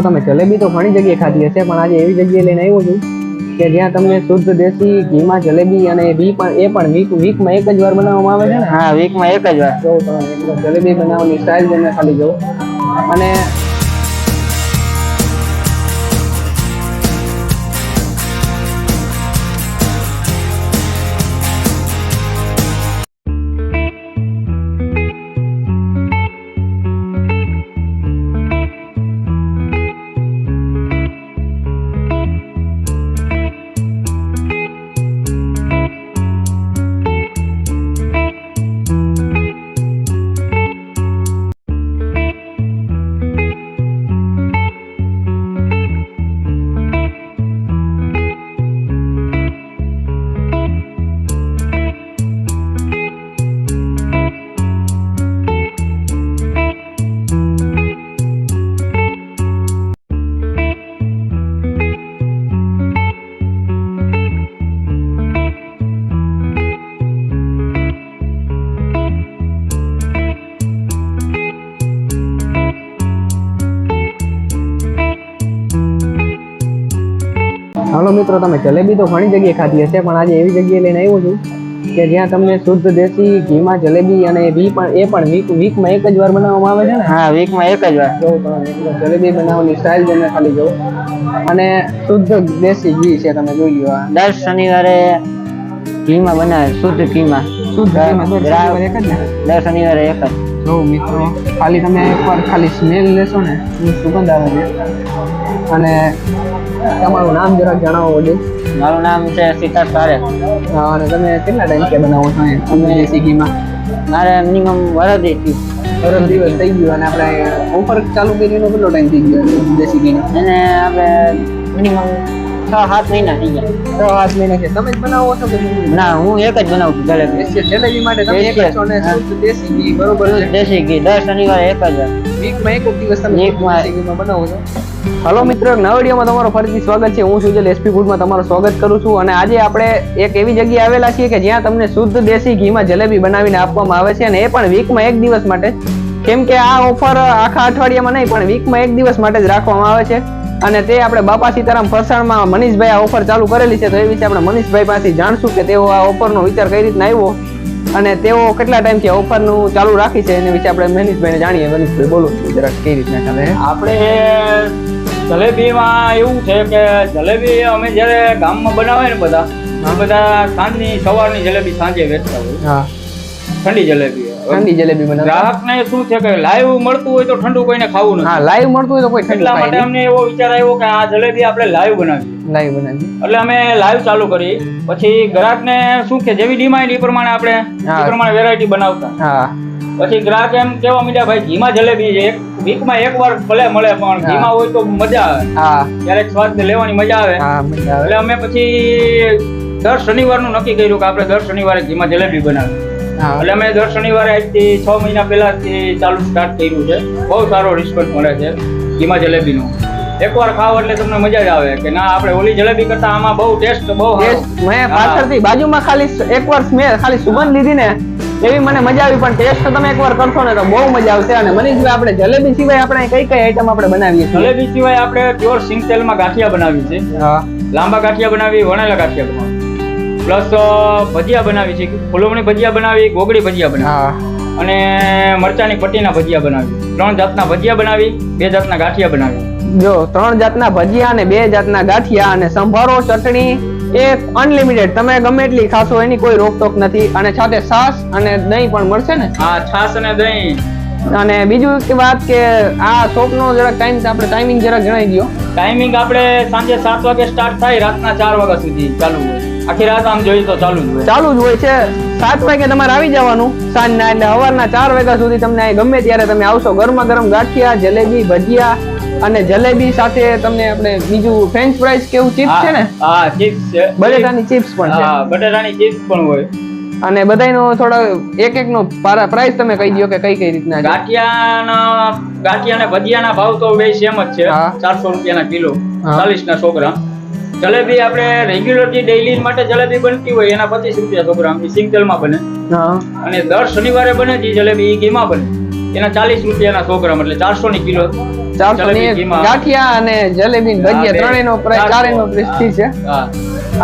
તમે જલેબી તો ઘણી જગ્યાએ ખાધી હશે, પણ આજે એવી જગ્યાએ લઈને આવ્યો છું કે જ્યાં તમને શુદ્ધ દેશી ઘીમાં જલેબી અને એ પણ વીકમાં એક જ વાર બનાવવામાં આવે છે ને? હા, વીકમાં એક જ વાર. જો તમે જલેબી બનાવવાની સ્ટાઇલ તમને ખાલી જો. અને હાલો મિત્રો, તમે જલેબી તો ઘણી જગ્યાએ ખાધી હશે, પણ આજે એવી જગ્યાએ લઈને આવ્યો છું કે જ્યાં તમને શુદ્ધ દેશી ઘીમાં જલેબી અને એ પણ વીકમાં એક જ વાર બનાવવામાં આવે છે ને? હા, વીકમાં એક જ વાર. જો તમે જલેબી બનાવવાની સ્ટાઇલ તમને ખાલી જો. અને શુદ્ધ દેશી ઘી છે, તમે જોઈ લો. દર શનિવારે ઘીમાં બનાવે, શુદ્ધ ઘીમાં. શુદ્ધ ઘીમાં દર શનિવારે એક જ ને? દર શનિવારે એક જ. જો મિત્રો, ખાલી તમે એકવાર ખાલી સ્મેલ લેશો ને, સુગંધ આવે છે. અને તમારું નામ જરાક જણાવો વડે. મારું નામ છે સિદ્ધાર્થ પારેખ. હા, અને તમે કેટલા ટાઈમથી બનાવો છો તમે દેશી ઘીમાં? મારે મિનિમમ વર્ષ દિવસ થઈ ગયો. અને આપણે ઓફર ચાલુ કરીને કેટલો ટાઈમ થઈ ગયો દેશી ઘીનો? એને આપણે મિનિમમ 6-7 મહિના થઈ ગયા. 6-7 મહિના છે. તમે જ બનાવો છો કે? ના, હું એક જ બનાવું છું જલેબી. જલેબી માટે તમે એક જ છો ને? શુદ્ધ દેશી ઘી, બરોબર છે? દેશી ઘી દર શનિવારે એક જ વાર. વીકમાં એક જ દિવસ તમે વીકમાં દેશી ઘીમાં બનાવો છો. હલો મિત્રો, એક નવા વિડીયોમાં તમારું ફરીથી સ્વાગત છે. હું સુજલ એસપી ફૂડમાં તમારું સ્વાગત કરું છું. અને આજે આપણે એક એવી જગ્યાએ આવેલા છીએ કે જ્યાં તમને શુદ્ધ દેશી ઘીમાં જલેબી બનાવીને આપવામાં આવે છે, અને એ પણ વીકમાં એક દિવસ માટે. કેમ કે આ ઓફર આખા અઠવાડિયામાં નહીં, પણ વીકમાં એક દિવસ માટે જ રાખવામાં આવે છે. અને તે આપણે બાપા સીતારામ ફરસાણમાં મનીષભાઈ આ ઓફર ચાલુ કરેલી છે, તો એ વિશે આપણે મનીષભાઈ પાસેથી જાણશું કે તેઓ આ ઓફરનો વિચાર કઈ રીતના આવ્યો અને તેઓ કેટલા ટાઈમથી ઓફરનું ચાલુ રાખી છે, એના વિશે આપણે મનીષભાઈને જાણીએ. મનીષભાઈ, બોલો જરાક કઈ રીતના ચાલે? આપણે જલેબીમાં એવું છે કે જલેબી અમે જ્યારે ગામમાં બનાવે ને બધા સાંજની સવારની જલેબી સાંજે વેચતા હોય. હા, ઠંડી જલેબી. ઠંડી જલેબી બનાવે. ગ્રાહકને શું છે કે લાઈવ મળતું હોય તો ઠંડુ કોઈને ખાવું નથી. હા, લાઈવ મળતું હોય તો કોઈ ઠંડુ એટલા ખાય માટે નહીં. અમને એવો વિચાર આવ્યો કે આ જલેબી આપણે લાઈવ બનાવીએ. લાઈવ બનાવી. એટલે અમે લાઈવ ચાલુ કરી. પછી ગ્રાહકને શું કે જેવી ડિમાન્ડ એ પ્રમાણે આપણે હા. એ પ્રમાણે વેરાયટી બનાવતા. હા, પછી ગ્રાહક એમ કેવા માંડ્યા, ભાઈ ઘીમાં જલેબી એક વીકમાં એક વાર ભલે મળે, પણ ઘીમાં હોય તો મજા આવે. હા, ક્યારેક સ્વાદ લેવાની મજા આવે. હા, મજા આવે. એટલે અમે પછી દર શનિવારનું નક્કી કર્યું કે આપણે દર શનિવારે ઘીમાં જલેબી બનાવીએ. હા, એટલે અમે દર શનિવારે આજથી 6 મહિના પહેલાથી ચાલુ સ્ટાર્ટ કર્યું છે. બહુ સારો રિસ્પોન્સ મળે છે ઘીમાં જલેબીનો. એકવાર ખાવ એટલે તમને મજા જ આવે કે ના, આપણે ઓલી જલેબી કરતા આમાં બહુ ટેસ્ટ બહુ સારો. મેં પાછળથી બાજુમાં ખાલી એકવાર સ્મેલ ખાલી સુગંધ લીધી ને, એવી મને મજા આવી. પણ ટેસ્ટ તમે એકવાર કરશો ને તો બહુ મજા આવશે. અને મનીષભાઈ, આપણે જલેબી સિવાય આપણે કઈ કઈ આઈટમ આપણે બનાવીએ છીએ? જલેબી સિવાય આપણે પ્યોર સિંગ તેલમાં ગાંઠિયા બનાવી છે. હા, લાંબા ગાંઠિયા બનાવી, વણેલા ગાંઠિયા બનાવી, પ્લસ ભજીયા બનાવી છે. ફૂલવણી ભજીયા બનાવી, ગોગડી ભજીયા બનાવી, હા, અને મરચાની પટ્ટીના ભજીયા બનાવી. 3 જાતના ભજીયા બનાવી, 2 જાતના ગાંઠિયા બનાવી. જો 3 જાતના ભજીયા અને 2 જાતના ગાંઠિયા, અને સંભારો, ચટણી એ અનલિમિટેડ. તમે ગમે એટલી ખાશો, એની કોઈ રોકટોક નથી. અને સાથે છાશ અને દહીં પણ મળશે ને? હા, છાશ અને દહીં. અને બીજું કે વાત કે આ શોપનો જરાક આપણે ટાઈમિંગ જરાક જણાવી દો. ટાઈમિંગ આપણે સાંજે 7 વાગે સ્ટાર્ટ થાય, રાતના 4 વાગ્યા સુધી ચાલુ હોય. આખી રાત આમ જોઈએ તો ચાલુ જ હોય. ચાલુ જ હોય છે. 7 વાગે તમારે આવી જવાનું સાંજના, એટલે સવારના 4 વાગ્યા સુધી તમને ગમે ત્યારે તમે આવશો. ગરમા ગરમ ગાંઠિયા, જલેબી, ભજીયા અને જલેબી સાથે તમને આપણે બીજું ફ્રેન્ચ ફ્રાઈઝ કેવું ચિપ્સ છે ને? હા, ચિપ્સ છે. બટેટાની ચિપ્સ પણ છે. હા, બટેટાની ચિપ્સ પણ હોય. અને બધાયનો થોડો એક નો પ્રાઇસ તમે કહી દો કે કઈ રીતના છે? ગાંઠિયા અને ભજીયાના ભાવ તો બે સેમ જ છે. હા. 400 રૂપિયાના કિલો, હા. 40 ના 100 ગ્રામ. જલેબી આપણે રેગ્યુલરલી ડેઈલી માટે જલેબી બનતી હોય એના 25 રૂપિયા 100 ગ્રામ સિંગ તેલમાં બને. હા, અને દર શનિવારે બને જે જલેબી એ ઘીમાં બને, એના 40 રૂપિયાના 100 ગ્રામ, એટલે 400 ની કિલો 400 ની એક ઘીમાં. ગાંઠિયા અને જલેબી ને ભજીયા બે. ત્રણેયનો પ્રાઇસ 400. ચારેયનો પ્રાઇસ ફિક્સ છે હા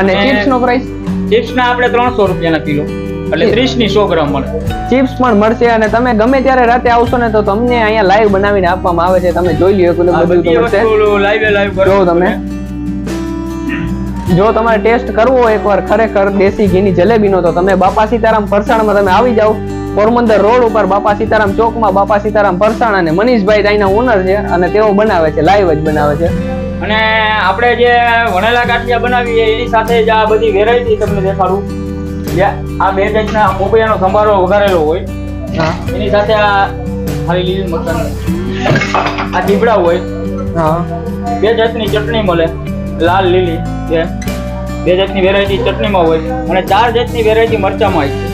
અને અને ચિપ્સ નો પ્રાઇસ ચિપ્સ ના આપણે 300 રૂપિયાના કિલો એટલે 30 ની 100 ગ્રામ મળે. ચિપ્સ પણ મળશે અને તમે ગમે ત્યારે રાતે આવશો ને તો તમને અહીંયા લાઈવ બનાવીને આપવામાં આવે છે તમે જોઈ લ્યો એટલે આ બધું બધી તો મળશે વસ્તુ લાઈવ જો તમે જો તમારે ટેસ્ટ કરવો હોય એકવાર ખરેખર દેશી ઘીની જલેબીનો તો તમે બાપા સીતારામ ફરસાણમાં તમે આવી જાઓ પોરબંદર રોડ ઉપર બાપા સીતારામ ચોકમાં બાપા સીતારામ ફરસાણ અને મનીષભાઈ અહીંના ઓનર છે અને તેઓ બનાવે છે લાઈવ જ બનાવે છે અને આપણે જે વણેલા ગાંઠિયા બનાવીએ એની સાથે જ આ બધી વેરાયટી તમને દેખાડું જે આ બે જાતના પોપૈયાનો સંભારો વઘારેલો હોય હા એની સાથે આ ખાલી લીલી મરચાં આ ચીબડા હોય હા બે જાતની ચટણી મળે લાલ લીલી બે જાતની વેરાયટી ચટણીમાં હોય અને 4 જાતની વેરાયટી મરચામાં હોય છે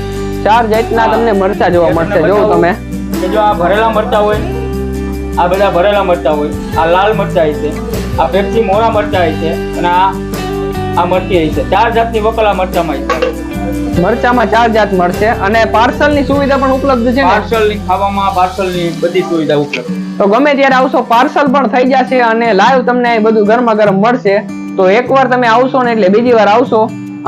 4 જાતના તમને મરચા જોવા મળશે જો તમે કે જો આ ભરેલા મરચા હોય આ બધા ભરેલા મરચા હોય આ લાલ મરચા છે આ પેપ્સી મોરા મરચા છે અને આ મરચી છે 4 જાતની વકલા મરચામાં છે મરચામાં 4 જાત મળશે અને પાર્સલ ની સુવિધા પણ ઉપલબ્ધ છે ને પાર્સલની ખાવામાં પાર્સલની બધી સુવિધા ઉપલબ્ધ તો ગમે ત્યારે આવશો પાર્સલ પણ થઈ જશે અને લાઈવ તમને અહીં બધું ગરમા ગરમ મળશે તો એકવાર તમે આવશો ને એટલે બીજી વાર આવશો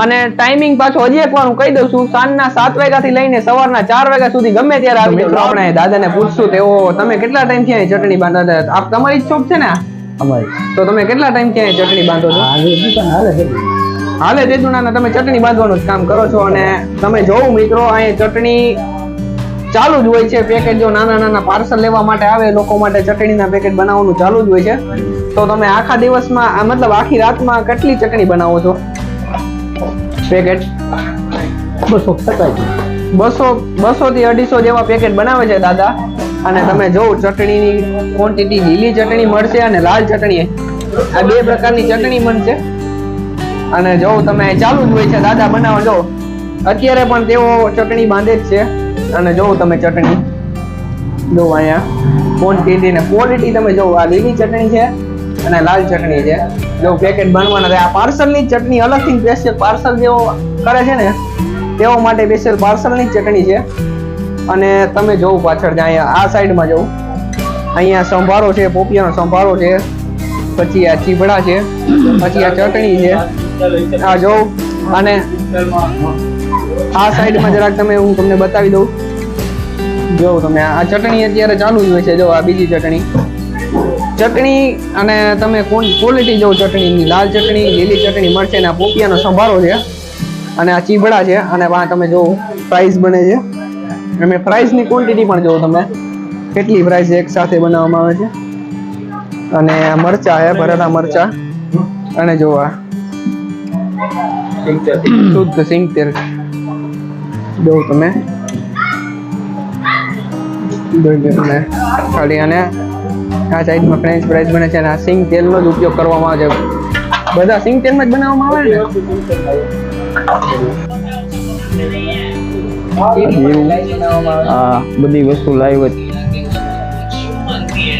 અને ટાઈમિંગ પાછો હજી એકવાર હું કહી દઉં છું સાંજના 7 વાગ્યાથી લઈને સવારના 4 વાગ્યા સુધી ગમે ત્યારે આવી જાઓ આપણે દાદાને પૂછશું તેઓ તમે કેટલા ટાઈમથી અહીં ચટણી બાંધો છો આપ તમારી જ શોપ છે ને અમારી તો તમે કેટલા ટાઈમથી અહીં ચટણી બાંધો છો હાલે તેજુ ના તમે ચટણી બાંધવાનું જ કામ કરો છો અને તમે જોવો મિત્રો અહીં ચટણી ચાલુ જ હોય છે પેકેટ જો નાના નાના પાર્સલ લેવા માટે આવે લોકો માટે ચટણીના પેકેટ બનાવવાનું ચાલુ જ હોય છે તો તમે આખા દિવસમાં મતલબ આખી રાતમાં કેટલી ચટણી બનાવો છો પેકેટ 200 થી 250 જેવા પેકેટ બનાવે છે દાદા અને તમે જોવો ચટણીની ક્વોન્ટિટી લીલી ચટણી મળશે અને લાલ ચટણી આ બે પ્રકારની ચટણી મળશે અને જો તમે ચાલુ જ હોય છે દાદા બનાવો જો અત્યારે પણ તેઓ ચટણી બાંધે જ છે અને જો તમે ચટણી જો અહીંયા ક્વોન્ટિટી ને ક્વોલિટી તમે જો આ લીલી ચટણી છે અને લાલ ચટણી છે જો પેકેટ બનવાના છે આ પાર્સલની ચટણી અલગથી સ્પેશિયલ પાર્સલ જેવો કરે છે ને તેઓ માટે સ્પેશિયલ પાર્સલની ચટણી છે અને તમે જોવું પાછળ જ અહીંયા આ સાઈડમાં જોવું અહીંયા સંભારો છે પોપિયાનો સંભારો છે પછી આ ચીબડા છે પછી આ ચટણી છે આ જો અને આ સાઈડમાં જરાક તમે હું તમને બતાવી દઉં જો તમે આ ચટણી અત્યારે ચાલુ જ હોય છે જો આ બીજી ચટણી અને તમે ક્વોલિટી જો ચટણીની લાલ ચટણી લીલી ચટણી મળશે અને આ પોપિયાનો સંભારો છે અને આ ચીબડા છે અને આ તમે જો ફ્રાઈઝ બને છે અને ફ્રાઈઝની ક્વોન્ટિટી પણ જો તમે કેટલી ફ્રાઈઝ એક સાથે બનાવવામાં આવે છે અને આ મરચા છે ભરેલા મરચા અને જો આ શુદ્ધ સિંગ તેલ જો તમે ખાલી અને આ સાઈડમાં ફ્રેન્ચ ફ્રાઈઝ બને છે અને આ સિંગ તેલનો જ ઉપયોગ કરવામાં આવે છે બધા સિંગ તેલમાં જ બનાવવામાં આવે ને આ બધી વસ્તુ લાઈવ જ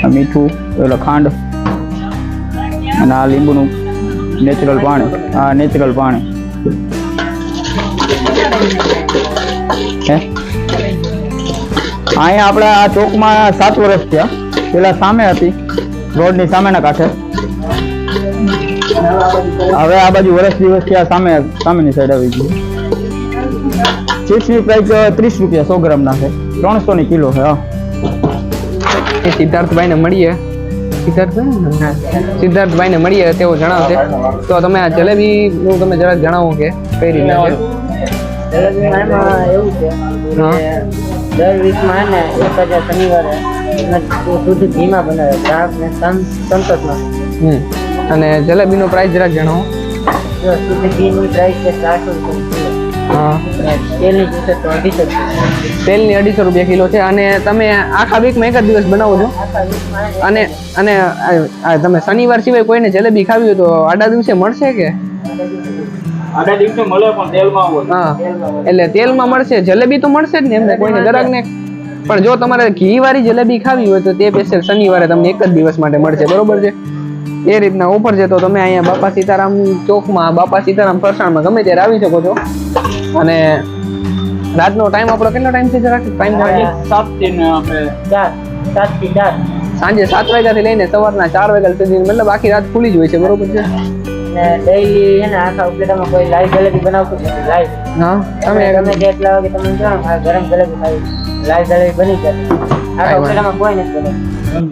આ મીઠું એટલે ખાંડ અને આ લીંબુનું નેચરલ પાણી આ નેચરલ પાણી અહીંયા આપણે આ ચોકમાં 7 વર્ષ થયા પેલા સામે હતી રોડની સામેના કાંઠે હવે આ બાજુ વર્ષ દિવસ થયા સામેની સાઈડ આવી ગઈ ચિપ્સની પ્રાઇસ 30 રૂપિયા 100 ગ્રામ ના છે 300 ની કિલો છે એ સિદ્ધાર્થભાઈને મળીએ સિદ્ધાર્થભાઈને મળીએ તેઓ જણાવશે તો તમે આ જલેબીનું તમે જરાક જણાવો કે કઈ રીતના છે જલેબીમાં એમાં એવું છે હા. કે દર વીકમાં ને 1000 શનિવારે શુદ્ધ ઘીમાં બનાવે ગ્રાહકને સંતોષમાં અને જલેબીનો પ્રાઇસ જરાક જણાવો જો શુદ્ધ ઘીની પ્રાઇસ છે 400 રૂપિયા હા અને તેલની જોશે તો 250 તેલની 250 રૂપિયા કિલો છે અને તમે આખા વીકમાં એક જ દિવસ બનાવો છો આખા વીકમાં અને અને તમે શનિવાર સિવાય કોઈને જલેબી ખાવી હોય તો આડા દિવસે મળશે કે આડા દિવસે મળે પણ તેલમાં હોય હા એટલે તેલમાં મળશે જલેબી તો મળશે જ ને એમને કોઈને ગ્રાહકને પણ જો તમારે ઘી વાળી જલેબી ખાવી હોય તો તે સ્પેશિયલ શનિવારે તમને એક જ દિવસ માટે મળશે બરોબર છે એ રીતના ઓફર છે તો તમે અહીંયા બાપા સીતારામ ચોકમાં બાપા સીતારામ ફરસાણમાં ગમે ત્યારે આવી શકો છો અને રાતનો ટાઈમ આપણો કેટલો ટાઈમ છે જરાક ટાઈમ 7 થી આપણે 7 થી 4 સાંજે 7 વાગ્યાથી લઈને સવારના 4 વાગ્યા સુધી મતલબ આખી રાત ખુલ્લી જ હોય છે, બરોબર છે? ને ડેઈલી છે ને આખા ઉપલેટામાં કોઈ લાઈવ જલેબી બનાવતું જ નથી. લાઈવ હા, તમે જેટલા વાગે તમે જાણો ગરમ જલેબી ખાવી, લાઈવ જલેબી બની જાય. આખા ઉપલેટામાં કોઈ નથી બનાવતું.